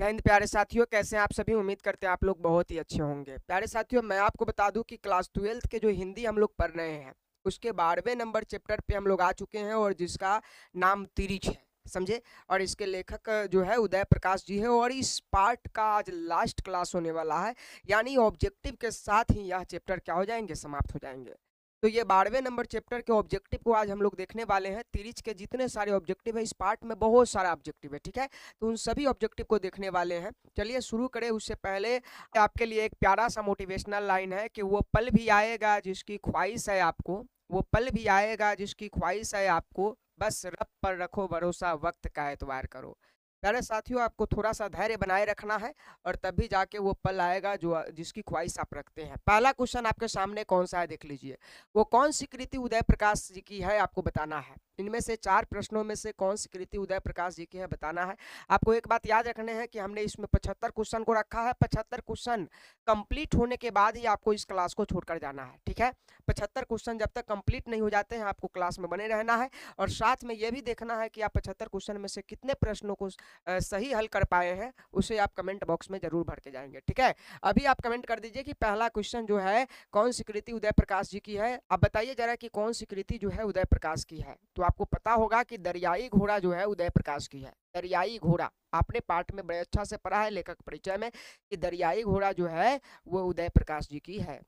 जय हिंद प्यारे साथियों, कैसे हैं आप सभी। उम्मीद करते हैं आप लोग बहुत ही अच्छे होंगे। प्यारे साथियों, मैं आपको बता दूं कि क्लास 12th के जो हिंदी हम लोग पढ़ रहे हैं उसके 12वें नंबर चैप्टर पे हम लोग आ चुके हैं, और जिसका नाम तिरिच है, समझे। और इसके लेखक जो है उदय प्रकाश जी है, और इस पार्ट का आज लास्ट क्लास होने वाला है। यानी ऑब्जेक्टिव के साथ ही यह चैप्टर क्या हो जाएंगे, समाप्त हो जाएंगे। तो ये 12वें नंबर चैप्टर के ऑब्जेक्टिव को आज हम लोग देखने वाले हैं। तिरिच के जितने सारे ऑब्जेक्टिव है, इस पार्ट में बहुत सारा ऑब्जेक्टिव है, ठीक है। तो उन सभी ऑब्जेक्टिव को देखने वाले हैं। चलिए शुरू करें। उससे पहले आपके लिए एक प्यारा सा मोटिवेशनल लाइन है कि वो पल भी आएगा जिसकी ख्वाहिश है आपको, वो पल भी आएगा जिसकी ख्वाहिश है आपको, बस रब पर रखो भरोसा, वक्त का एतबार करो। प्यारे साथियों, आपको थोड़ा सा धैर्य बनाए रखना है, और तभी जाके वो पल आएगा जो जिसकी ख्वाहिश आप रखते हैं। पहला क्वेश्चन आपके सामने कौन सा है, देख लीजिए। वो कौन सी कृति उदय प्रकाश जी की है, आपको बताना है। इनमें से 4 प्रश्नों में से कौन सी कृति उदय प्रकाश जी की है, बताना है। आपको एक बात याद रखने हैं कि हमने इसमें 75 क्वेश्चन को रखा है। 75 क्वेश्चन कंप्लीट होने के बाद ही आपको इस क्लास को छोड़कर जाना है, ठीक है। 75 क्वेश्चन जब तक कंप्लीट नहीं हो जाते हैं, आपको क्लास में बने रहना है। और साथ में यह भी देखना है कि आप 75 क्वेश्चन में से कितने प्रश्नों को सही हल कर पाए हैं, उसे आप कमेंट बॉक्स में जरूर भर के जाएंगे, ठीक है। अभी आप कमेंट कर दीजिए कि पहला क्वेश्चन जो है कौन सी कृति उदय प्रकाश जी की है। आप बताइए जरा कि कौन सी कृति जो है उदय प्रकाश की है। तो आपको पता होगा कि दरियाई घोड़ा जो है उदय प्रकाश की है। दरियाई घोड़ा आपने पाठ में बड़े अच्छा से पढ़ा है, लेखक परिचय में, कि दरियाई घोड़ा जो है वो उदय प्रकाश जी की है।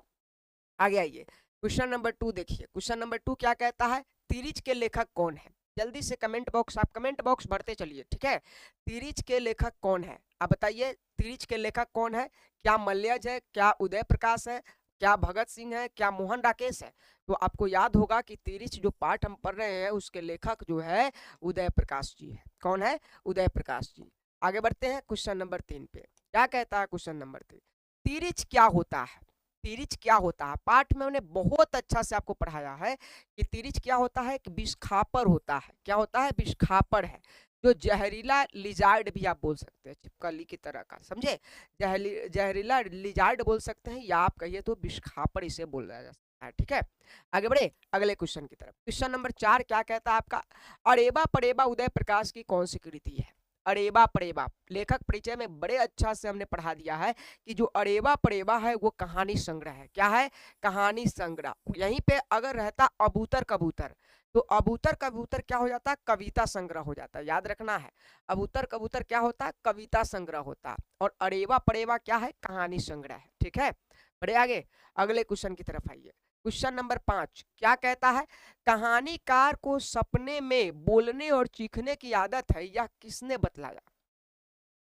आगे आइए, क्वेश्चन नंबर 2 देखिए। क्वेश्चन नंबर 2 क्या कहता है, तिरिच के लेखक कौन है। जल्दी से कमेंट बॉक्स, आप कमेंट बॉक्स भरते चलिए, ठीक है। तिरिच के लेखक कौन है, आप बताइए। तिरिच के लेखक कौन है। क्या मल्यज है, क्या उदय प्रकाश है, क्या भगत सिंह है, क्या मोहन राकेश है। तो आपको याद होगा कि तिरिच जो पाठ हम पढ़ रहे हैं उसके लेखक जो है उदय प्रकाश जी है। कौन है, उदय प्रकाश जी। आगे बढ़ते हैं क्वेश्चन नंबर 3 पे। क्या कहता है क्वेश्चन नंबर 3, तिरिच क्या होता है। तिरिच क्या होता है, पाठ में उन्हें बहुत अच्छा से आपको पढ़ाया है कि तिरिच क्या होता है, कि विषखापर होता है। क्या होता है, विषखापर है। जो जहरीला लिजार्ड भी आप बोल सकते हैं, छिपकली की तरह का, समझे। जहरीला लिजार्ड बोल सकते हैं, या आप कहिए तो विषखापर इसे बोला जा सकता है, ठीक है। आगे बढ़े अगले क्वेश्चन की तरफ। क्वेश्चन नंबर 4 क्या कहता है आपका, अरेबा परेबा उदय प्रकाश की कौन सी कृति है। अरेबा परेबा लेखक परिचय में बड़े अच्छा से हमने पढ़ा दिया है कि जो अरेबा परेबा है वो कहानी संग्रह है। क्या है, कहानी संग्रह। यहीं पे अगर रहता अबूतर कबूतर, तो अबूतर कबूतर क्या हो जाता, कविता संग्रह हो जाता। याद रखना है, अबूतर कबूतर क्या होता, कविता संग्रह होता। और अरेबा परेबा क्या है, कहानी संग्रह है, ठीक है। बढ़े आगे, अगले क्वेश्चन की तरफ आइए। क्वेश्चन नंबर 5 क्या कहता है, कहानीकार को सपने में बोलने और चीखने की आदत है, यह किसने बतलाया।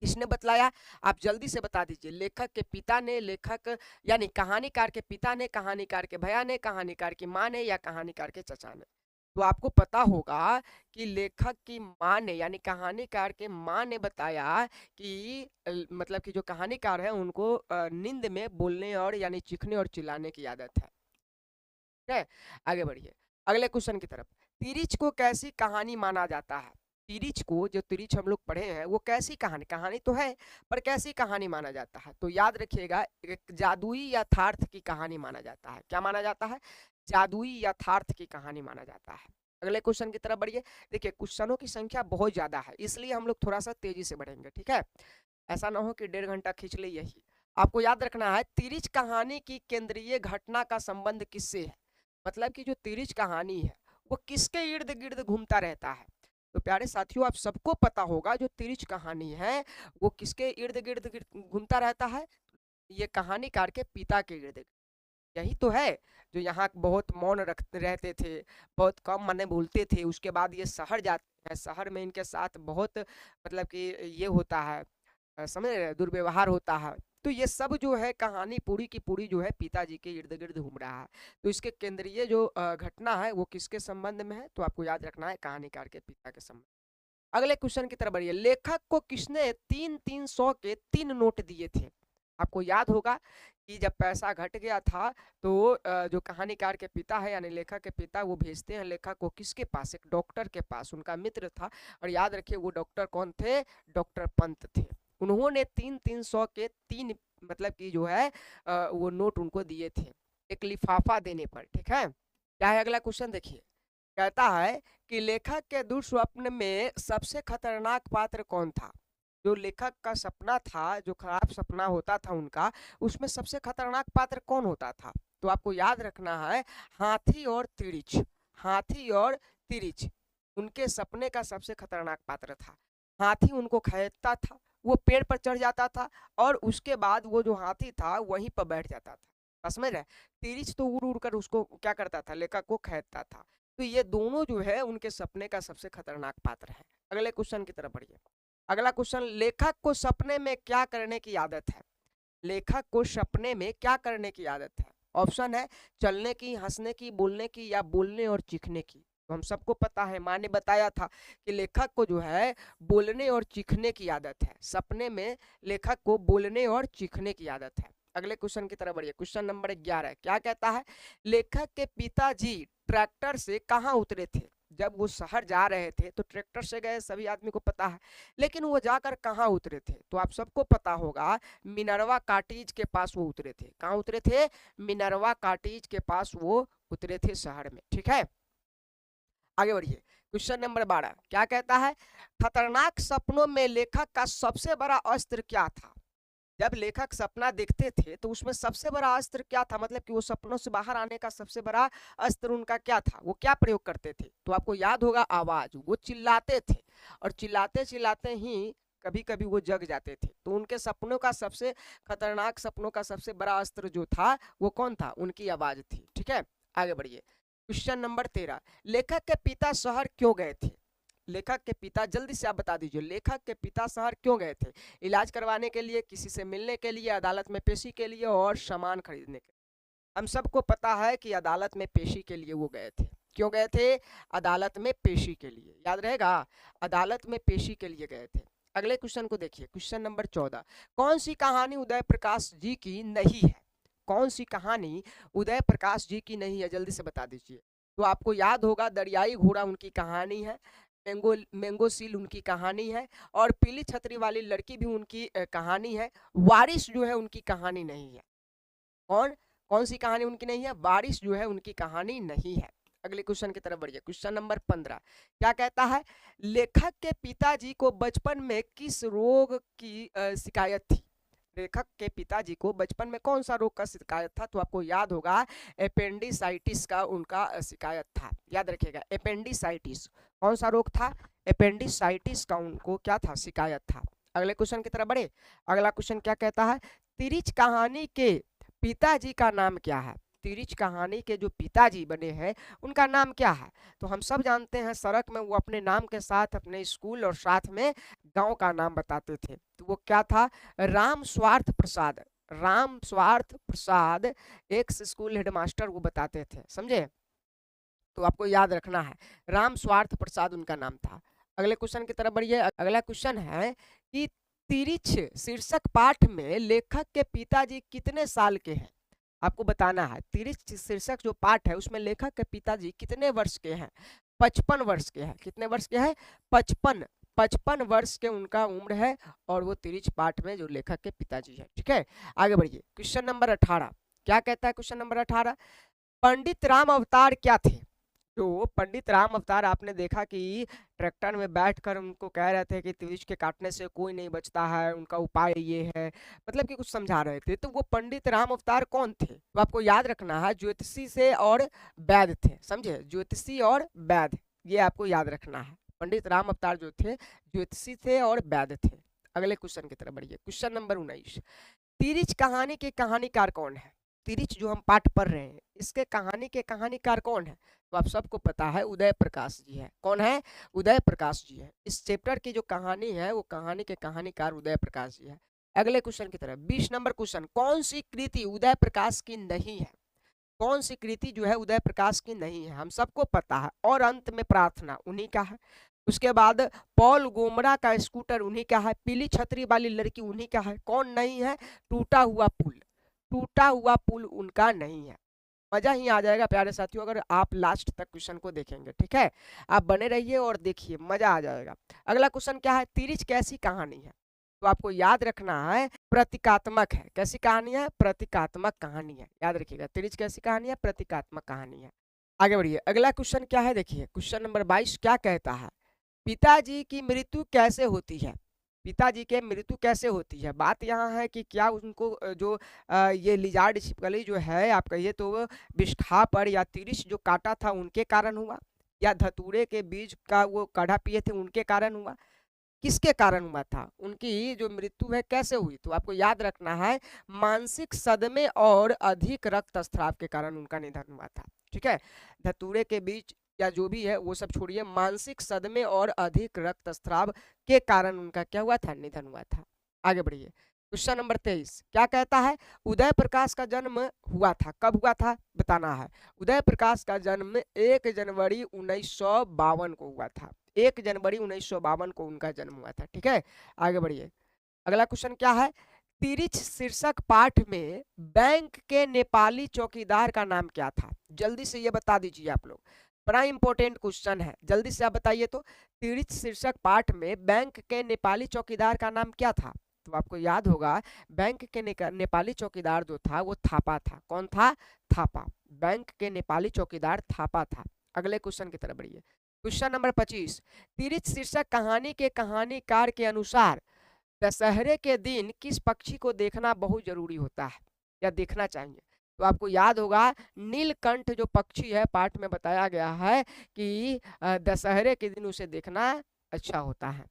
किसने बतलाया, आप जल्दी से बता दीजिए। लेखक के पिता ने, लेखक यानी कहानीकार के पिता ने, कहानीकार के भैया ने, कहानीकार की माँ ने, या कहानीकार के चचा ने। तो आपको पता होगा कि लेखक की माँ ने यानी कहानीकार के माँ ने बताया कि मतलब कि जो कहानीकार है उनको नींद में बोलने और यानी चीखने और चिल्लाने की आदत है, ठीक है। आगे बढ़िए अगले क्वेश्चन की तरफ। तिरिच को कैसी कहानी माना जाता है। तिरिच को, जो तिरिच हम लोग पढ़े हैं, वो कैसी कहानी, कहानी तो है पर कैसी कहानी माना जाता है। तो याद रखिएगा, एक जादुई यथार्थ की कहानी माना जाता है। क्या माना जाता है, जादुई यथार्थ की कहानी माना जाता है। अगले क्वेश्चन की तरफ बढ़िए। देखिए क्वेश्चनों की संख्या बहुत ज्यादा है, इसलिए हम लोग थोड़ा सा तेजी से बढ़ेंगे, ठीक है। ऐसा ना हो कि 1.5 घंटा खींच ले। यही आपको याद रखना है, तिरिच कहानी की केंद्रीय घटना का संबंध किससे है। मतलब कि जो तिरिच कहानी है वो किसके इर्द गिर्द घूमता रहता है। तो प्यारे साथियों, आप सबको पता होगा जो तिरिच कहानी है वो किसके इर्द गिर्द घूमता रहता है, ये कहानीकार के पिता के इर्द गिर्द। यही तो है जो यहाँ बहुत मौन रख रहते थे, बहुत कम माने बोलते थे। उसके बाद ये शहर जाते हैं, शहर में इनके साथ बहुत मतलब कि ये होता है, समझ रहे हैं, दुर्व्यवहार होता है। तो ये सब जो है कहानी पूरी की पूरी जो है पिताजी के इर्द गिर्द घूम रहा है। तो इसके केंद्रीय जो घटना है वो किसके संबंध में है, तो आपको याद रखना है कहानीकार के पिता के संबंध। अगले क्वेश्चन की तरफ बढ़िए। लेखक को किसने 3-300 के 3 नोट दिए थे। आपको याद होगा कि जब पैसा घट गया था तो जो कहानीकार के पिता है यानी लेखक के पिता, वो भेजते हैं लेखक को किसके पास, एक डॉक्टर के पास, उनका मित्र था। और याद रखिए वो डॉक्टर कौन थे, डॉक्टर पंत थे। उन्होंने 3-300 के 3 मतलब कि जो है वो नोट उनको दिए थे एक लिफाफा देने पर, ठीक है। क्या है अगला क्वेश्चन देखिए। कहता है कि लेखक के दुष्स्वप्न में सबसे खतरनाक पात्र कौन था। जो लेखक का सपना था, जो खराब सपना होता था उनका, उसमें सबसे खतरनाक पात्र कौन होता था? तो आपको याद रखना है, हाथी और तिरिच। हाथी और तिरिच उनके सपने का सबसे खतरनाक पात्र था। हाथी उनको खरीदता था, वो पेड़ पर चढ़ जाता था और उसके बाद वो जो हाथी था वहीं पर बैठ जाता था, समझ रहे? तिरिच तो उड़ उड़ कर उसको क्या करता था, लेखक को खरीदता था। तो ये दोनों जो है उनके सपने का सबसे खतरनाक पात्र है। अगले क्वेश्चन की तरफ बढ़िए। अगला क्वेश्चन, लेखक को सपने में क्या करने की आदत है? लेखक को सपने में क्या करने की आदत है? ऑप्शन है चलने की, हंसने की, बोलने की, या बोलने और चीखने की। तो हम सबको पता है, माँ ने बताया था कि लेखक को जो है बोलने और चीखने की आदत है। सपने में लेखक को बोलने और चीखने की आदत है। अगले क्वेश्चन की तरफ बढ़िए। क्वेश्चन नंबर 11 क्या कहता है? लेखक के पिताजी ट्रैक्टर से कहाँ उतरे थे? जब वो शहर जा रहे थे तो ट्रैक्टर से गए, सभी आदमी को पता है, लेकिन वो जाकर कहाँ उतरे थे? तो आप सबको पता होगा, मिनरवा काटीज के पास वो उतरे थे। कहाँ उतरे थे? मिनरवा काटीज के पास वो उतरे थे, शहर में। ठीक है, आगे बढ़िए। क्वेश्चन नंबर 12 क्या कहता है? खतरनाक सपनों में लेखक का सबसे बड़ा अस्त्र क्या था? जब लेखक सपना देखते थे तो उसमें सबसे बड़ा अस्त्र क्या था, मतलब कि वो सपनों से बाहर आने का सबसे बड़ा अस्त्र उनका क्या था? वो क्या प्रयोग करते थे? तो आपको याद होगा, आवाज। वो चिल्लाते थे और चिल्लाते चिल्लाते ही कभी कभी वो जग जाते थे। तो उनके सपनों का सबसे खतरनाक, सपनों का सबसे बड़ा अस्त्र जो था वो कौन था? उनकी आवाज थी। ठीक है, आगे बढ़िए। क्वेश्चन नंबर 13, लेखक के पिता शहर क्यों गए थे? लेखक के पिता, जल्दी से आप बता दीजिए, लेखक के पिता शहर क्यों गए थे? इलाज करवाने के लिए, किसी से मिलने के लिए, अदालत में पेशी के लिए, और सामान खरीदने के लिए? हम सबको पता है कि अदालत में पेशी के लिए वो गए थे। क्यों गए थे? अदालत में पेशी के लिए, याद रहेगा, अदालत में पेशी के लिए गए थे। अगले क्वेश्चन को देखिए। क्वेश्चन नंबर 14, कौन सी कहानी उदय प्रकाश जी की नहीं है? कौन सी कहानी उदय प्रकाश जी की नहीं है? जल्दी से बता दीजिए। तो आपको याद होगा, दरियाई घोड़ा उनकी कहानी है, मैंगो सील उनकी कहानी है, और पीली छतरी वाली लड़की भी उनकी कहानी है। वारिस जो है उनकी कहानी नहीं है। कौन कौन सी कहानी उनकी नहीं है? वारिस जो है उनकी कहानी नहीं है। अगले क्वेश्चन की तरफ बढ़िए। क्वेश्चन नंबर 15 क्या कहता है? लेखक के पिताजी को बचपन में किस रोग की शिकायत थी? लेखक के पिताजी को बचपन में कौन सा रोग का शिकायत था? तो आपको याद होगा, एपेंडिसाइटिस का उनका शिकायत था। याद रखिएगा, एपेंडिसाइटिस। कौन सा रोग था? एपेंडिसाइटिस का उनको क्या था? शिकायत था। अगले क्वेश्चन की तरफ बढ़े। अगला क्वेश्चन क्या कहता है? तिरिच कहानी के पिताजी का नाम क्या है? तिरिच कहानी के जो पिताजी बने हैं उनका नाम क्या है? तो हम सब जानते हैं, सड़क में वो अपने नाम के साथ अपने स्कूल और साथ में गांव का नाम बताते थे। तो वो क्या था? राम स्वार्थ प्रसाद। राम स्वार्थ प्रसाद एक्स स्कूल हेडमास्टर वो बताते थे, समझे? तो आपको याद रखना है, राम स्वार्थ प्रसाद उनका नाम था। अगले क्वेश्चन की तरफ बढ़िए। अगला क्वेश्चन है कि तिरिच शीर्षक पाठ में लेखक के पिताजी कितने साल के हैं? आपको बताना है, तिरिच शीर्षक जो पाठ है उसमें लेखक के पिताजी कितने वर्ष के हैं? 55 वर्ष के हैं। कितने वर्ष के हैं? 55। 55 वर्ष के उनका उम्र है, और वो तिरिच पाठ में जो लेखक के पिताजी है। ठीक है, आगे बढ़िए। क्वेश्चन नंबर 18 क्या कहता है? क्वेश्चन नंबर 18, पंडित राम अवतार क्या थे? जो पंडित राम अवतार, आपने देखा कि ट्रैक्टर में बैठकर उनको कह रहे थे कि तिरिच के काटने से कोई नहीं बचता है, उनका उपाय ये है, मतलब कि कुछ समझा रहे थे। तो वो पंडित राम अवतार कौन थे? तो आपको याद रखना है, ज्योतिषी से और वैद्य थे, समझे? ज्योतिषी और वैद्य, ये आपको याद रखना है। पंडित राम अवतार जो थे ज्योतिषी थे और वैद्य थे। अगले क्वेश्चन की तरफ बढ़िए। क्वेश्चन नंबर 19, तिरिच कहानी के कहानीकार कौन है? तिरिच जो हम पाठ पढ़ रहे हैं इसके कहानी के कहानीकार कौन है? तो आप सबको पता है, उदय प्रकाश जी है। कौन है? उदय प्रकाश जी है। इस चैप्टर की जो कहानी है वो कहानी के कहानीकार उदय प्रकाश जी है। अगले क्वेश्चन की तरफ, 20 नंबर क्वेश्चन, कौन सी कृति उदय प्रकाश की नहीं है? कौन सी कृति जो है उदय प्रकाश की नहीं है? हम सबको पता है, और अंत में प्रार्थना उन्हीं का है। उसके बाद पॉल गोमरा का स्कूटर उन्हीं का है। पीली छतरी वाली लड़की उन्हीं का है। कौन नहीं है? टूटा हुआ पुल। टूटा हुआ पुल उनका नहीं है। मजा ही आ जाएगा प्यारे साथियों अगर आप लास्ट तक क्वेश्चन को देखेंगे। ठीक है, आप बने रहिए और देखिए, मजा आ जाएगा। अगला क्वेश्चन क्या है? तिरिच कैसी कहानी है? तो आपको याद रखना है, प्रतीकात्मक है। कैसी कहानी है? प्रतीकात्मक कहानी है। याद रखिएगा, तिरिच कैसी कहानी है? प्रतीकात्मक कहानी है। आगे बढ़िए। अगला क्वेश्चन क्या है? देखिए, क्वेश्चन नंबर 22 क्या कहता है? पिताजी की मृत्यु कैसे होती है? पिताजी के मृत्यु कैसे होती है? बात यहाँ है कि क्या उनको जो ये लिजार्ड छिपकली जो है आप कहिए तो वो विष्ठा या तिरिछ जो काटा था उनके कारण हुआ, या धतूरे के बीज का वो काढ़ा पिए थे उनके कारण हुआ, किसके कारण हुआ था? उनकी जो मृत्यु है कैसे हुई? तो आपको याद रखना है मानसिक सदमे और अधिक रक्तस्राव के कारण उनका निधन हुआ था। ठीक है, धतूरे के बीज या जो भी है वो सब छोड़िए, मानसिक सदमे और अधिक रक्तस्राव के कारण उनका क्या हुआ था? निधन हुआ था। आगे बढ़िए, क्वेश्चन नंबर 23 क्या कहता है? उदय प्रकाश का जन्म हुआ था, कब हुआ था बताना है। उदय प्रकाश का जन्म 1 जनवरी 1952 को हुआ था। 1 जनवरी 1952 को उनका जन्म हुआ था। ठीक है, आगे बढ़िए, अगला क्वेश्चन क्या है? तिरिछ शीर्षक पाठ में बैंक के नेपाली चौकीदार का नाम क्या था? जल्दी से ये बता दीजिए आप लोग, बड़ा इंपॉर्टेंट क्वेश्चन है, जल्दी से आप बताइए तो। तिरिछ शीर्षक पाठ में बैंक के नेपाली चौकीदार का नाम क्या था? तो आपको याद होगा बैंक के नेपाली चौकीदार जो था वो थापा था। कौन था? थापा। बैंक के नेपाली चौकीदार थापा था। अगले क्वेश्चन की तरफ बढ़िए, क्वेश्चन नंबर 25 तिरिछ शीर्षक कहानी के कहानीकार के अनुसार दशहरे के दिन किस पक्षी को देखना बहुत जरूरी होता है या देखना चाहिए? तो आपको याद होगा नीलकंठ जो पक्षी है पाठ में बताया गया है कि दशहरे के दिन उसे देखना अच्छा होता है।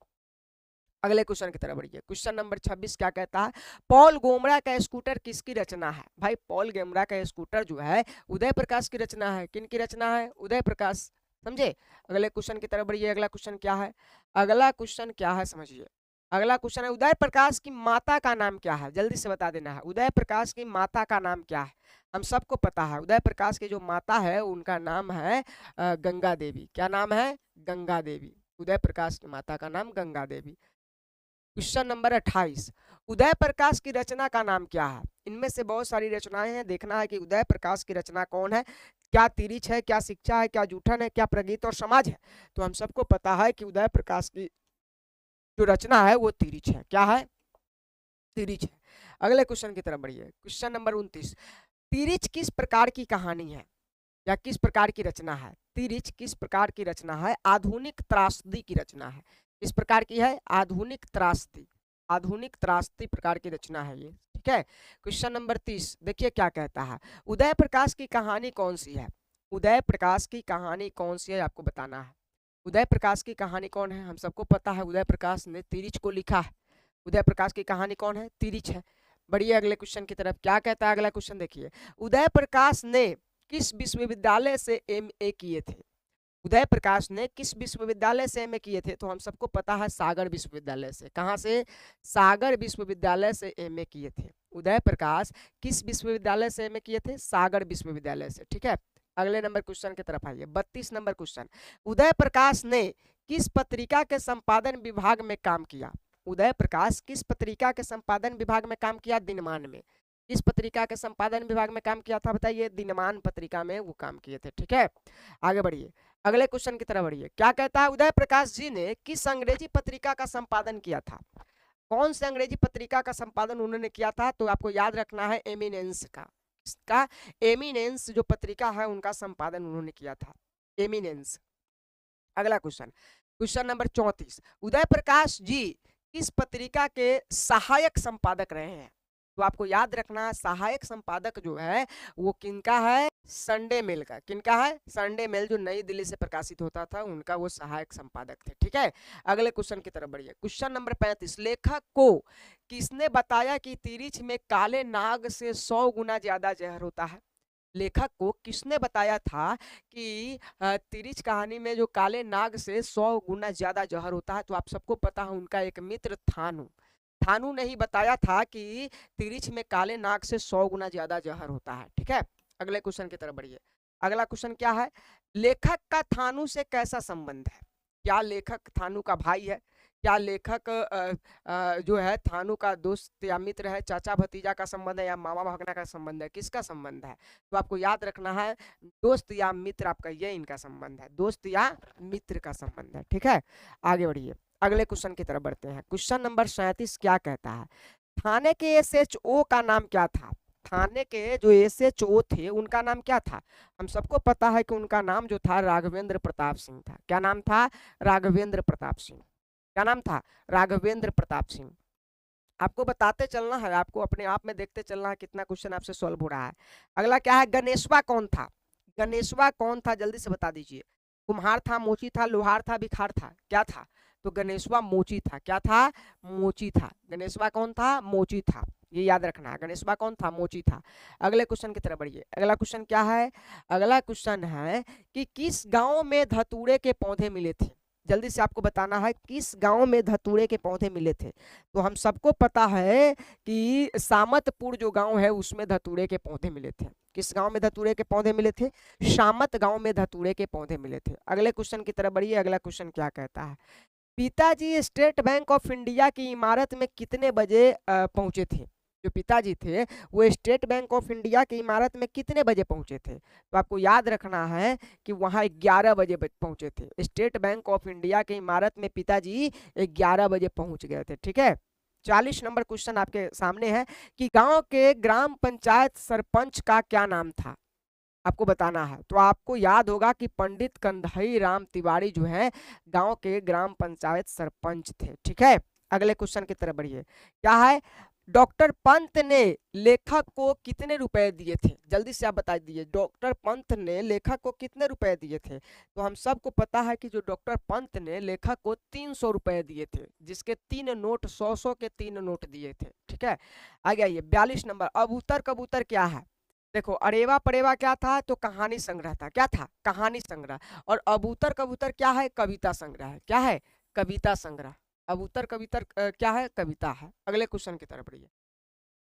अगले क्वेश्चन की तरफ बढ़िए, क्वेश्चन नंबर 26 क्या कहता है? पॉल गोमरा का स्कूटर किसकी रचना है? भाई पॉल गोमरा का स्कूटर जो है उदय प्रकाश की रचना है। किन की रचना है? उदय प्रकाश। समझे? अगले क्वेश्चन की तरफ बढ़िए, अगला क्वेश्चन क्या है? अगला क्वेश्चन क्या है समझिए, अगला क्वेश्चन है उदय प्रकाश की माता का नाम क्या है? जल्दी से बता देना है, उदय प्रकाश की माता का नाम क्या है? हम सबको पता है उदय प्रकाश की जो माता है उनका नाम है गंगा देवी। क्या नाम है? गंगा देवी। उदय प्रकाश की माता का नाम गंगा देवी। क्वेश्चन नंबर 28 उदय प्रकाश की रचना का नाम क्या है? इनमें से बहुत सारी रचनाएं हैं, देखना है कि उदय प्रकाश की रचना कौन है। क्या तिरिछ है, क्या शिक्षा है, क्या जूठन है, क्या प्रगीत और समाज है? तो हम सबको पता है कि उदय प्रकाश की जो रचना है वो तिरिछ है। क्या है? तिरिछ है। अगले क्वेश्चन की तरफ बढ़िए, क्वेश्चन नंबर 29 तिरिछ किस प्रकार की कहानी है या किस प्रकार की रचना है? तिरिछ किस प्रकार की रचना है? आधुनिक त्रासदी की रचना है। किस प्रकार की है? आधुनिक त्रासदी। आधुनिक त्रासदी प्रकार की रचना है ये। ठीक है, क्वेश्चन नंबर 30 देखिए क्या कहता है? उदय प्रकाश की कहानी कौन सी है? उदय प्रकाश की कहानी कौन सी है आपको बताना है। उदय प्रकाश की कहानी कौन है? हम सबको पता है उदय प्रकाश ने तिरिछ को लिखा है। उदय प्रकाश की कहानी कौन है? तिरिछ है। बढ़िए अगले क्वेश्चन की तरफ, क्या कहता है अगला क्वेश्चन देखिए, उदय प्रकाश ने किस विश्वविद्यालय से एमए किए थे? उदय प्रकाश ने किस विश्वविद्यालय से एमए किए थे? तो हम सबको पता है सागर विश्वविद्यालय से। कहाँ से? सागर विश्वविद्यालय से एमए किए थे। उदय प्रकाश किस विश्वविद्यालय से एमए किए थे? सागर विश्वविद्यालय से। ठीक है, अगले नंबर क्वेश्चन की तरफ आइए, 32 नंबर क्वेश्चन, उदय प्रकाश ने किस पत्रिका के संपादन विभाग में काम किया? उदय प्रकाश किस पत्रिका के संपादन विभाग में काम किया? दिनमान में। किस पत्रिका के संपादन विभाग में काम किया था बताइए? दिनमान पत्रिका में वो काम किए थे। ठीक है, आगे बढ़िए, अगले क्वेश्चन की तरफ बढ़िए, क्या कहता है? उदय प्रकाश जी ने किस अंग्रेजी पत्रिका का संपादन किया था? कौन से अंग्रेजी पत्रिका का संपादन उन्होंने किया था? तो आपको याद रखना है एमिनेंस का। इसका एमिनेंस जो पत्रिका है उनका संपादन उन्होंने किया था, एमिनेंस। अगला question, question number 34 Uday Prakash ji किस पत्रिका के सहायक संपादक रहे हैं? तो आपको याद रखना सहायक संपादक जो है वो किनका है? संडे मेल का। किनका है? संडे मेल जो नई दिल्ली से प्रकाशित होता था उनका वो सहायक संपादक थे। ठीक है, अगले क्वेश्चन की तरफ बढ़िए, क्वेश्चन नंबर 35 लेखक को किसने बताया कि तिरिछ में काले नाग से 100 गुना ज्यादा जहर होता है? लेखक को किसने बताया था कि तिरिछ कहानी में जो काले नाग से 100 गुना ज्यादा जहर होता है? तो आप सबको पता है उनका एक मित्र थानू। थानू ने ही बताया था कि तिरिछ में काले नाग से 100 गुना ज्यादा जहर होता है। ठीक है, अगले क्वेश्चन की तरफ बढ़िए, अगला क्वेश्चन क्या है? लेखक का थानू से कैसा संबंध है? क्या लेखक थानू का भाई है? क्या लेखक जो है थानू का दोस्त या मित्र है? चाचा भतीजा का संबंध है या मामा भागना का संबंध है? किसका संबंध है? तो आपको याद रखना है दोस्त या मित्र, आपका ये इनका संबंध है, दोस्त या मित्र का संबंध है। ठीक है, आगे बढ़िए, अगले क्वेश्चन की तरफ बढ़ते हैं, क्वेश्चन नंबर 37 क्या कहता है? थाने के एसएचओ का नाम क्या था? थाने के जो एसएचओ थे उनका नाम क्या था? हम सबको पता है कि उनका नाम जो था राघवेंद्र प्रताप सिंह था। क्या नाम था? राघवेंद्र प्रताप सिंह। क्या नाम था? राघवेंद्र प्रताप सिंह। आपको बताते चलना है, आपको अपने आप में देखते चलना है कितना क्वेश्चन आपसे सॉल्व हो रहा है। अगला क्या है? गणेशवा कौन था? गणेशवा कौन था, जल्दी से बता दीजिए। कुम्हार था, मोची था, लोहार था, भिखार था, क्या था? तो गणेशवा मोची था। क्या था? मोची था। गणेशवा कौन था? मोची था। ये याद रखना है, गणेशवा कौन था? मोची था। अगले क्वेश्चन की तरफ बढ़िए। अगला क्वेश्चन क्या है? अगला क्वेश्चन है कि किस गांव में धतूरे के पौधे मिले थे? जल्दी से आपको बताना है किस गांव में धतूरे के पौधे मिले थे। तो हम सबको पता है कि सामतपुर जो गांव है उसमें धतूरे के पौधे मिले थे। किस गांव में धतूरे के पौधे मिले थे? शामत गांव में धतूरे के पौधे मिले थे। अगले क्वेश्चन की तरफ बढ़िए। अगला क्वेश्चन क्या कहता है? पिताजी स्टेट बैंक ऑफ इंडिया की इमारत में कितने बजे पहुंचे थे? जो पिताजी थे वो स्टेट बैंक ऑफ इंडिया की इमारत में कितने बजे पहुंचे थे? तो आपको याद रखना है कि वहां 11 बजे पहुंचे थे। स्टेट बैंक ऑफ इंडिया की इमारत में पिताजी 11 बजे पहुंच गए थे। ठीक है। 40 नंबर क्वेश्चन आपके सामने है कि गांव के ग्राम पंचायत सरपंच का क्या नाम था? आपको बताना है। तो आपको याद होगा कि पंडित कंधाई राम तिवारी जो है गांव के ग्राम पंचायत सरपंच थे। ठीक है। अगले क्वेश्चन की तरफ बढ़िए। क्या है? डॉक्टर पंत ने लेखक को कितने रुपए दिए थे? जल्दी से आप बता दीजिए। डॉक्टर पंत ने लेखक को कितने रुपए दिए थे? तो हम सबको पता है कि जो डॉक्टर पंत ने लेखक को 300 रुपए दिए थे, जिसके 3 नोट 100 के 3 नोट दिए थे। ठीक है। आगे आइए 42 नंबर। अबूतर कबूतर क्या है? देखो, अरेवा परेवा क्या था? तो कहानी संग्रह था। क्या था? कहानी संग्रह। और अबूतर कबूतर क्या है? कविता संग्रह है। क्या है? कविता संग्रह। अबूतर कवितर क्या है? कविता है। अगले क्वेश्चन की तरफ बढ़िए।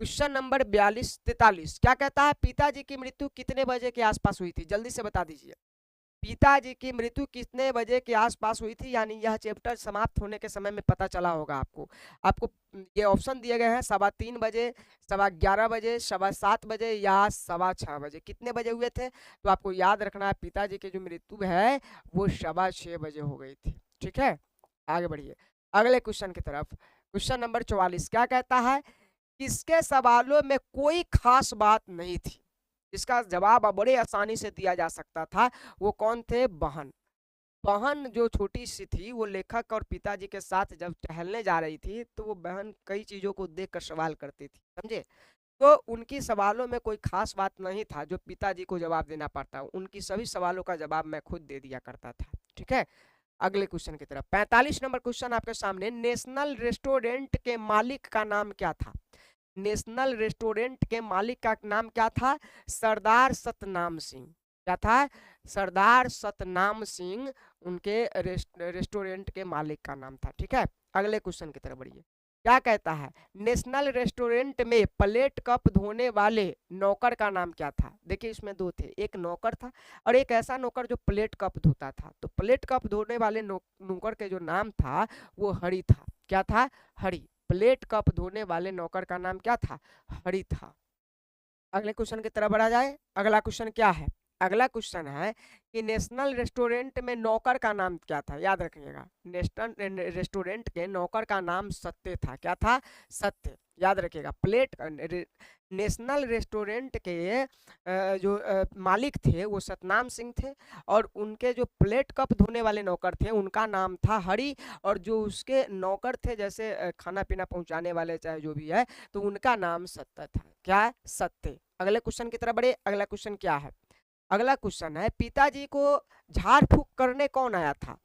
क्वेश्चन नंबर 42 43 क्या कहता है? पिताजी की मृत्यु कितने बजे के आसपास हुई थी? जल्दी से बता दीजिए। पिताजी की मृत्यु कितने बजे के आसपास हुई थी? यानी यह चैप्टर समाप्त होने के समय में पता चला होगा आपको। आपको ये ऑप्शन दिए गए हैं 3:15 बजे, 11:15 बजे, 7:15 या 6:15 बजे। कितने बजे हुए थे? तो आपको याद रखना है पिताजी की जो मृत्यु है वो 6:15 बजे हो गई थी। ठीक है। आगे बढ़िए अगले क्वेश्चन की तरफ। क्वेश्चन नंबर 44 क्या कहता है? किसके सवालों में कोई खास बात नहीं थी? इसका जवाब बड़े आसानी से दिया जा सकता था। वो कौन थे? बहन। बहन जो छोटी सी थी वो लेखक और पिताजी के साथ जब टहलने जा रही थी तो वो बहन कई चीजों को देखकर सवाल करती थी, समझे? तो उनकी सवालों में कोई खास बात नहीं था जो पिताजी को जवाब देना पड़ता। उनकी सभी सवालों का जवाब मैं खुद दे दिया करता था। ठीक है। अगले क्वेश्चन की तरफ 45 नंबर क्वेश्चन आपके सामने। नेशनल रेस्टोरेंट के मालिक का नाम क्या था? नेशनल रेस्टोरेंट के मालिक का नाम क्या था? सरदार सतनाम सिंह। क्या था? सरदार सतनाम सिंह उनके रेस्टोरेंट के मालिक का नाम था। ठीक है। अगले क्वेश्चन की तरफ बढ़िए। क्या कहता है? नेशनल रेस्टोरेंट में प्लेट कप धोने वाले नौकर का नाम क्या था? देखिए इसमें दो थे, एक नौकर था और एक ऐसा नौकर जो प्लेट कप धोता था। तो प्लेट कप धोने वाले नौकर के जो नाम था वो हरि था। क्या था? हरि। प्लेट कप धोने वाले नौकर का नाम क्या था? हरि था। अगले क्वेश्चन की तरफ बढ़ा जाए। अगला क्वेश्चन क्या है? अगला क्वेश्चन है कि नेशनल रेस्टोरेंट में नौकर का नाम क्या था? याद रखिएगा, नेशनल रेस्टोरेंट के नौकर का नाम सत्य था। क्या था? सत्य। याद रखिएगा। नेशनल रेस्टोरेंट के जो मालिक थे वो सतनाम सिंह थे और उनके जो प्लेट कप धोने वाले नौकर थे उनका नाम था हरि। और जो उसके नौकर थे जैसे खाना पीना पहुंचाने वाले चाहे जो भी है तो उनका नाम सत्य था। क्या है? सत्य। अगले क्वेश्चन की तरफ बढ़े। अगला क्वेश्चन क्या है? अगला क्वेश्चन है पिताजी को झाड़ फूक करने कौन आया था?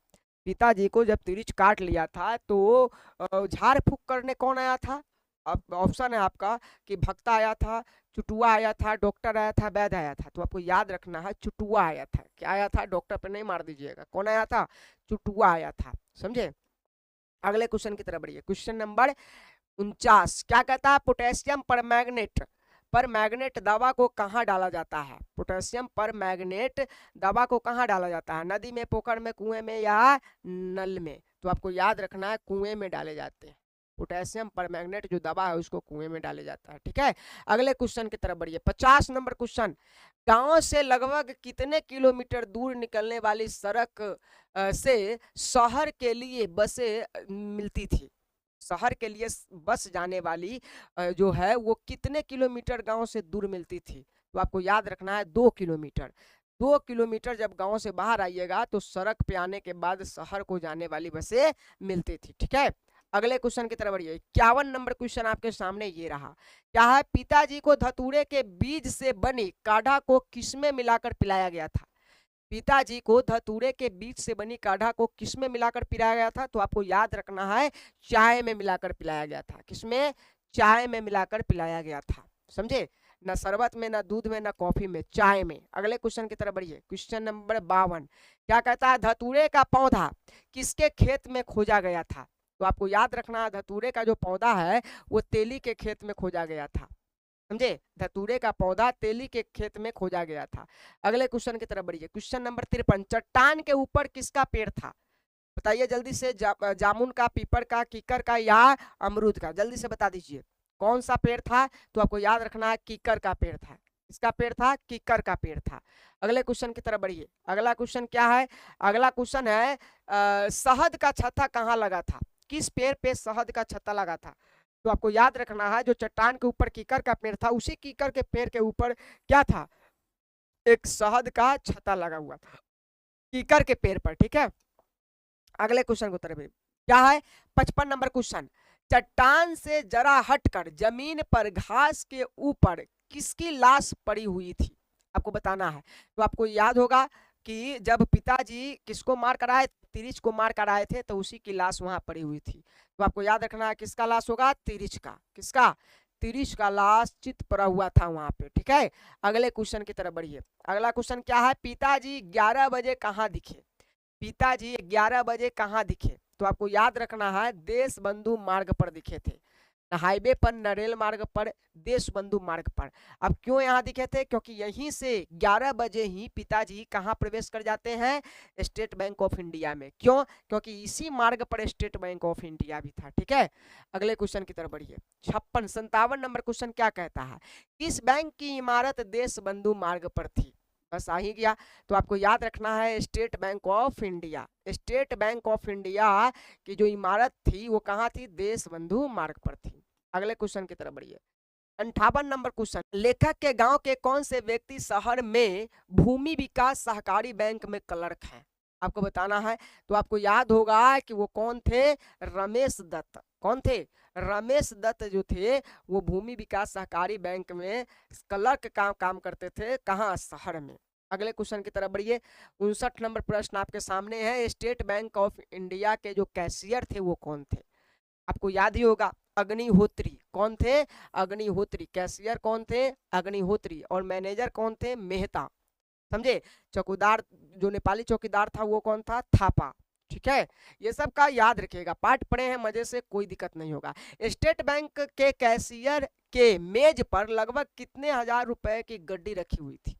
पिताजी को जब तिरिच काट लिया था तो झाड़ फूक करने कौन आया था? अब ऑप्शन है आपका कि भक्ता आया था, चुटुआ आया था, डॉक्टर आया था, वैद्य आया था। तो आपको याद रखना है चुटुआ आया था। क्या आया था? डॉक्टर पे नहीं मार दीजिएगा। कौन आया था? चुटुआ आया था। समझे? अगले क्वेश्चन की तरफ बढ़िए। क्वेश्चन नंबर 49 क्या कहता है? पोटेशियम पर मैग्नेट दवा को कहाँ डाला जाता है? पोटेशियम पर मैग्नेट दवा को कहाँ डाला जाता है? नदी में, पोखर में, कुएं में या नल में? तो आपको याद रखना है कुएं में डाले जाते हैं। पोटेशियम पर मैग्नेट जो दवा है उसको कुएं में डाले जाता है। ठीक है। अगले क्वेश्चन की तरफ बढ़िए। 50 नंबर क्वेश्चन। गांव से लगभग कितने किलोमीटर दूर निकलने वाली सड़क से शहर के लिए बसें मिलती थी? शहर के लिए बस जाने वाली जो है वो कितने किलोमीटर गांव से दूर मिलती थी? तो आपको याद रखना है 2 किलोमीटर। 2 किलोमीटर जब गांव से बाहर आइएगा तो सड़क पे आने के बाद शहर को जाने वाली बसें मिलती थी। ठीक है, अगले क्वेश्चन की तरफ बढ़िए। 51 नंबर क्वेश्चन आपके सामने ये रहा, क्या है, पिताजी को धतूरे के बीज से बनी काढ़ा को किसमें मिलाकर पिलाया गया था? पिताजी को धतूरे के बीज से बनी काढ़ा को किसमें मिलाकर पिलाया गया था? तो आपको याद रखना है, चाय में मिलाकर पिलाया गया था। किसमें? चाय में मिलाकर पिलाया गया था, समझे? ना शरबत में, ना दूध में, ना कॉफी में, चाय में। अगले क्वेश्चन की तरफ बढ़िए। क्वेश्चन नंबर 52 क्या कहता है, धतूरे का पौधा किसके खेत में खोजा गया था? तो आपको याद रखना है, धतूरे का जो पौधा है वो तेली के खेत में खोजा गया था, समझे? धतूरे का पौधा तेली के खेत में खोजा गया था। अगले क्वेश्चन की तरफ बढ़िए। क्वेश्चन नंबर 53 चट्टान के ऊपर किसका पेड़ था? बताइए जल्दी से, जामुन का, पीपल का, कीकर का या अमरूद का? जल्दी से बता दीजिए कौन सा पेड़ था? तो आपको याद रखना है, कीकर का पेड़ था। किसका पेड़ था? कीकर का पेड़ था। अगले क्वेश्चन की तरफ बढ़िए। अगला क्वेश्चन क्या है? अगला क्वेश्चन है शहद का छत्ता कहाँ लगा था? किस पेड़ पे शहद का छत्ता लगा था? तो आपको याद रखना है, जो चट्टान के ऊपर कीकर का पेड़ था, उसी कीकर के पेड़ के ऊपर क्या था? एक शहद का छत्ता लगा हुआ था, कीकर के पेड़ पर। ठीक है, अगले क्वेश्चन को तरफ क्या है? 55 नंबर क्वेश्चन, चट्टान से जरा हटकर जमीन पर घास के ऊपर किसकी लाश पड़ी हुई थी? आपको बताना है। तो आपको याद होगा कि जब पिताजी किसको मार कर आए, तिरिच को मार कर आए थे, तो उसी की लाश वहां पड़ी हुई थी। तो आपको याद रखना है, किसका लाश होगा? तिरिच का। किसका? तिरिच का लाश चित पड़ा हुआ था वहां पे। ठीक है, अगले क्वेश्चन की तरफ बढ़िए। अगला क्वेश्चन क्या है? पिताजी 11 बजे कहाँ दिखे? पिताजी 11 बजे कहाँ दिखे? तो आपको याद रखना है, देश बंधु मार्ग पर दिखे थे, न हाईवे पर, न रेल मार्ग पर, देश बंधु मार्ग पर। अब क्यों यहाँ दिखे थे? क्योंकि यहीं से 11 बजे ही पिताजी कहाँ प्रवेश कर जाते हैं? स्टेट बैंक ऑफ इंडिया में। क्यों? क्योंकि इसी मार्ग पर स्टेट बैंक ऑफ इंडिया भी था। ठीक है, अगले क्वेश्चन की तरफ बढ़िए। 57 नंबर क्वेश्चन क्या कहता है? किस बैंक की इमारत देश बंधु मार्ग पर थी? बस आ ही गया। तो आपको याद रखना है, state bank of India. State bank of India की जो इमारत थी वो कहाँ थी? देश बंधु मार्ग पर थी। अगले क्वेश्चन की तरफ बढ़िए। 58 नंबर क्वेश्चन, लेखक के गांव के कौन से व्यक्ति शहर में भूमि विकास सहकारी बैंक में क्लर्क हैं? आपको बताना है। तो आपको याद होगा कि वो कौन थे? रमेश दत्त। कौन थे? रमेश दत्त जो थे वो भूमि विकास सहकारी बैंक में क्लर्क का काम करते थे। कहाँ? शहर में। अगले क्वेश्चन की तरफ बढ़िए। 59 नंबर प्रश्न आपके सामने है, स्टेट बैंक ऑफ इंडिया के जो कैशियर थे वो कौन थे? आपको याद ही होगा, अग्निहोत्री। कौन थे? अग्निहोत्री। कैशियर कौन थे? अग्निहोत्री। और मैनेजर कौन थे? मेहता। समझे? चौकीदार, जो नेपाली चौकीदार था वो कौन था? थापा। ठीक है, ये सब का याद रखिएगा, पाठ पढ़े हैं मजे से, कोई दिक्कत नहीं होगा। स्टेट बैंक के कैशियर के मेज पर लगभग कितने हजार रुपए की गड्डी रखी हुई थी?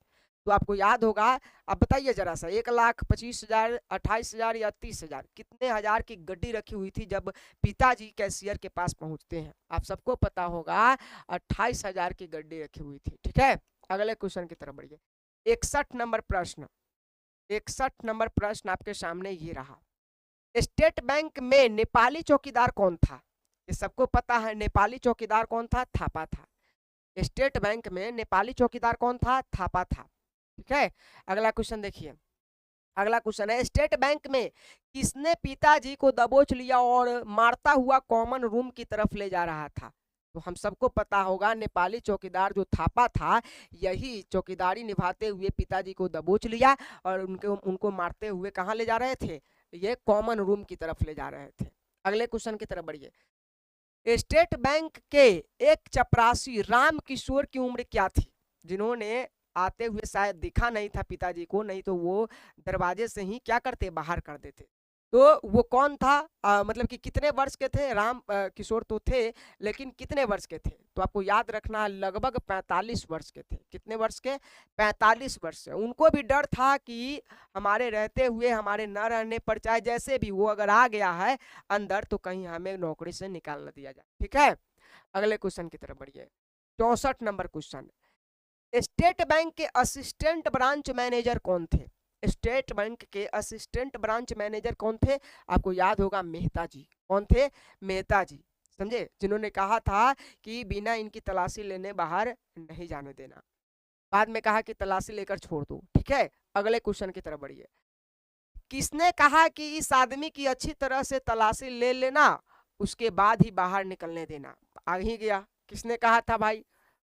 तो आपको याद होगा। अब बताइए जरा सा, 1,25,000, 28,000 या 30,000, कितने हजार की गड्डी रखी हुई थी जब पिताजी कैशियर के पास पहुंचते हैं? आप सबको पता होगा, 28,000 की गड्डी रखी हुई थी। ठीक है, अगले क्वेश्चन की तरफ बढ़िए। 61 नंबर प्रश्न, 61 नंबर प्रश्न आपके सामने ये रहा, स्टेट बैंक में नेपाली चौकीदार कौन था? ये सबको पता है, नेपाली चौकीदार कौन था? थापा था। स्टेट बैंक में नेपाली चौकीदार कौन था? थापा था। ठीक है, अगला क्वेश्चन देखिए। अगला क्वेश्चन है, स्टेट बैंक में किसने पिताजी को दबोच लिया और मारता हुआ कॉमन रूम की तरफ ले जा रहा था? तो हम सबको पता होगा, नेपाली चौकीदार जो थापा था, यही चौकीदारी निभाते हुए पिताजी को दबोच लिया और उनको मारते हुए कहाँ ले जा रहे थे? ये कॉमन रूम की तरफ ले जा रहे थे। अगले क्वेश्चन की तरफ बढ़िए। स्टेट बैंक के एक चपरासी राम किशोर की उम्र क्या थी, जिन्होंने आते हुए शायद दिखा नहीं था पिताजी को, नहीं तो वो दरवाजे से ही क्या करते? बाहर कर देते। तो वो कौन था? मतलब कि कितने वर्ष के थे? राम किशोर तो थे, लेकिन कितने वर्ष के थे? तो आपको याद रखना, लगभग 45 वर्ष के थे। कितने वर्ष के? 45 वर्ष से। उनको भी डर था कि हमारे रहते हुए, हमारे न रहने पर, चाहे जैसे भी वो अगर आ गया है अंदर, तो कहीं हमें नौकरी से निकाल न दिया जाए। ठीक है, अगले क्वेश्चन की तरफ बढ़िए। 64 नंबर क्वेश्चन, स्टेट बैंक के असिस्टेंट ब्रांच मैनेजर कौन थे? स्टेट बैंक के असिस्टेंट ब्रांच मैनेजर कौन थे? आपको याद होगा, मेहता जी। कौन थे? मेहता जी। समझे? जिन्होंने कहा था कि बिना इनकी तलाशी लेने बाहर नहीं जाने देना। बाद में कहा कि तलाशी लेकर छोड़ दो। ठीक है, अगले क्वेश्चन की तरफ बढ़िए। किसने कहा कि इस आदमी की अच्छी तरह से तलाशी ले लेना, उसके बाद ही बाहर निकलने देना? आ ही गया, किसने कहा था भाई?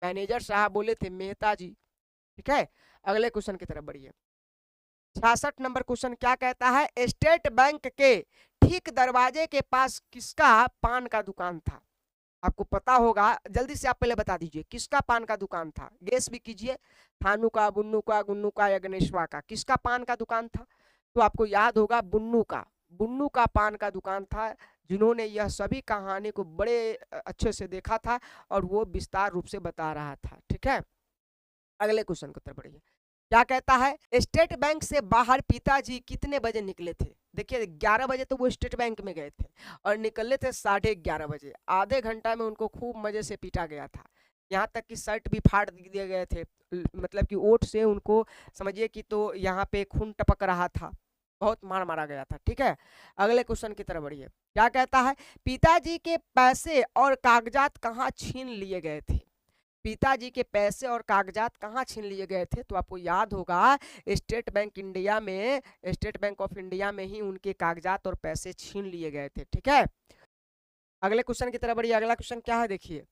मैनेजर साहब बोले थे, मेहता जी। ठीक है, अगले क्वेश्चन की तरफ बढ़िए। 66 नंबर क्वेश्चन क्या कहता है? स्टेट बैंक के ठीक दरवाजे के पास किसका पान का दुकान था? आपको पता होगा, जल्दी से आप पहले बता दीजिए किसका पान का दुकान था, गेस भी कीजिए। थानू का, बुन्नू का, गुन्नू का या गणेशवा का, किसका पान का दुकान था? तो आपको याद होगा बुन्नू का, बुन्नू का पान का दुकान था, जिन्होंने यह सभी कहानी को बड़े अच्छे से देखा था और वो विस्तार रूप से बता रहा था। ठीक है, अगले क्वेश्चन की तरफ बढ़िए। क्या कहता है? स्टेट बैंक से बाहर पिताजी कितने बजे निकले थे? देखिए 11 बजे तो वो स्टेट बैंक में गए थे और निकले थे 11:30 बजे। आधे घंटा में उनको खूब मजे से पीटा गया था, यहाँ तक कि शर्ट भी फाड़ दिए गए थे। मतलब कि ओट से उनको समझिए कि तो यहाँ पे खून टपक रहा था, बहुत मार मारा गया था। ठीक है, अगले क्वेश्चन की तरफ बढ़िए। क्या कहता है? पिताजी के पैसे और कागजात कहाँ छीन लिए गए थे? पिताजी के पैसे और कागजात कहाँ छीन लिए गए थे? तो आपको याद होगा स्टेट बैंक इंडिया में, स्टेट बैंक ऑफ इंडिया में ही उनके कागजात और पैसे छीन लिए गए थे। ठीक है, अगले क्वेश्चन की तरफ बढ़िए। अगला क्वेश्चन क्या है देखिए।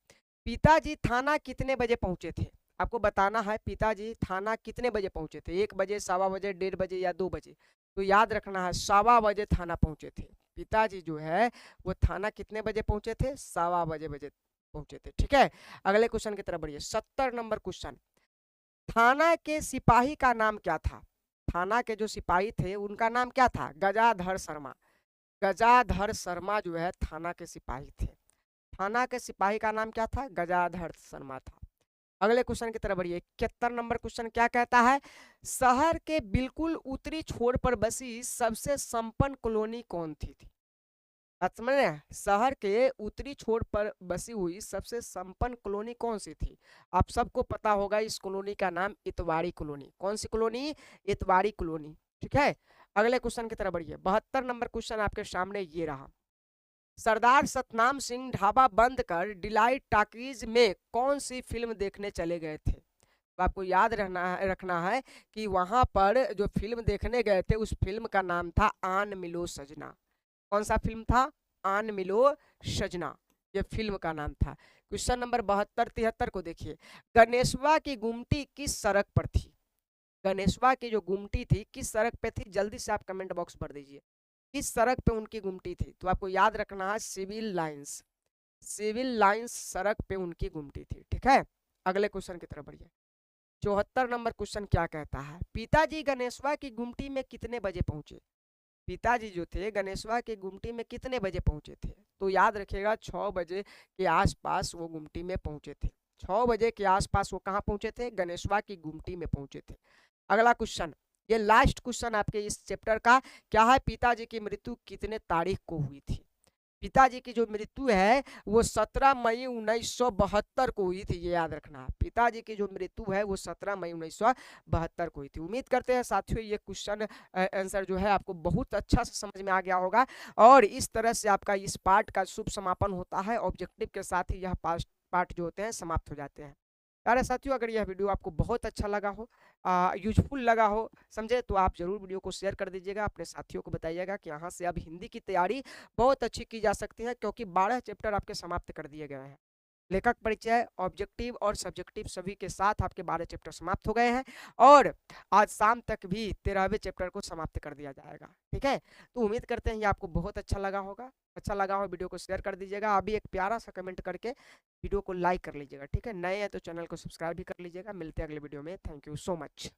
पिताजी थाना कितने बजे पहुंचे थे? आपको बताना है पिताजी थाना कितने बजे पहुंचे थे, 1 बजे, 1:15 बजे, 1:30 बजे या 2 बजे? तो याद रखना है 1:15 बजे थाना पहुंचे थे। पिताजी जो है वो थाना कितने बजे पहुंचे थे? 1:15 बजे पहुंचे थे। ठीक है, अगले क्वेश्चन की तरफ बढ़िए। 70 नंबर क्वेश्चन। थाना के सिपाही का नाम क्या था? थाना के जो सिपाही थे उनका नाम क्या था? गजाधर शर्मा। गजाधर शर्मा जो है थाना के सिपाही थे। थाना के सिपाही का नाम क्या था? गजाधर शर्मा था। अगले क्वेश्चन की तरफ बढ़िए। 71 नंबर क्वेश्चन क्या कहता है? शहर के बिल्कुल उत्तरी छोर पर बसी सबसे संपन्न कॉलोनी कौन थी? बात समझ रहे हैं? शहर के उत्तरी छोर पर बसी हुई सबसे संपन्न कॉलोनी कौन सी थी? आप सबको पता होगा इस कॉलोनी का नाम इतवारी कॉलोनी। कौन सी कॉलोनी? इतवारी कॉलोनी। ठीक है, अगले क्वेश्चन की तरफ बढ़िए। 72 नंबर क्वेश्चन आपके सामने ये रहा। सरदार सतनाम सिंह ढाबा बंद कर डिलाइट टॉकीज में कौन सी फिल्म देखने चले गए थे? तो आपको याद रखना है कि वहां पर जो फिल्म देखने गए थे उस फिल्म का नाम था आन मिलो सजना। कौन सा फिल्म था? आन मिलो सजना, ये फिल्म का नाम था। क्वेश्चन नंबर 72-73 को देखिए। गणेशवा की गुमटी किस सड़क पर थी? गणेशवा की जो गुमटी थी किस सड़क पे थी? जल्दी से आप कमेंट बॉक्स भर दीजिए, किस सड़क पे उनकी गुमटी थी? तो आपको याद रखना है सिविल लाइंस, सिविल लाइंस सड़क पे उनकी गुमटी थी। ठीक है, अगले क्वेश्चन की तरफ बढ़िए। 74 नंबर क्वेश्चन क्या कहता है? पिताजी गणेशवा की गुमटी में कितने बजे पहुंचे? पिताजी जो थे गणेशवा के गुमटी में कितने बजे पहुंचे थे? तो याद रखिएगा 6 बजे के आसपास वो गुमटी में पहुंचे थे। 6 बजे के आसपास वो कहाँ पहुंचे थे? गणेशवा की गुमटी में पहुंचे थे। अगला क्वेश्चन, ये लास्ट क्वेश्चन आपके इस चैप्टर का, क्या है? पिताजी की मृत्यु कितने तारीख को हुई थी? पिताजी की जो मृत्यु है वो 17 मई 1972 को हुई थी, ये याद रखना है। पिताजी की जो मृत्यु है वो 17 मई 1972 को हुई थी। उम्मीद करते हैं साथियों ये क्वेश्चन आंसर जो है आपको बहुत अच्छा से समझ में आ गया होगा और इस तरह से आपका इस पार्ट का शुभ समापन होता है। ऑब्जेक्टिव के साथ ही यह पार्ट जो होते हैं समाप्त हो जाते हैं। प्यारे साथियों, अगर यह वीडियो आपको बहुत अच्छा लगा हो, यूजफुल लगा हो, समझे, तो आप जरूर वीडियो को शेयर कर दीजिएगा, अपने साथियों को बताइएगा कि यहाँ से अब हिंदी की तैयारी बहुत अच्छी की जा सकती है, क्योंकि 12 चैप्टर आपके समाप्त कर दिए गए हैं। लेखक परिचय, ऑब्जेक्टिव और सब्जेक्टिव सभी के साथ आपके 12 चैप्टर समाप्त हो गए हैं और आज शाम तक भी 13वें चैप्टर को समाप्त कर दिया जाएगा। ठीक है, तो उम्मीद करते हैं ये आपको बहुत अच्छा लगा होगा। अच्छा लगा हो वीडियो को शेयर कर दीजिएगा, अभी एक प्यारा सा कमेंट करके वीडियो को लाइक कर लीजिएगा। ठीक है, नए हैं तो चैनल को सब्सक्राइब भी कर लीजिएगा। मिलते हैं अगले वीडियो में। Thank you so much.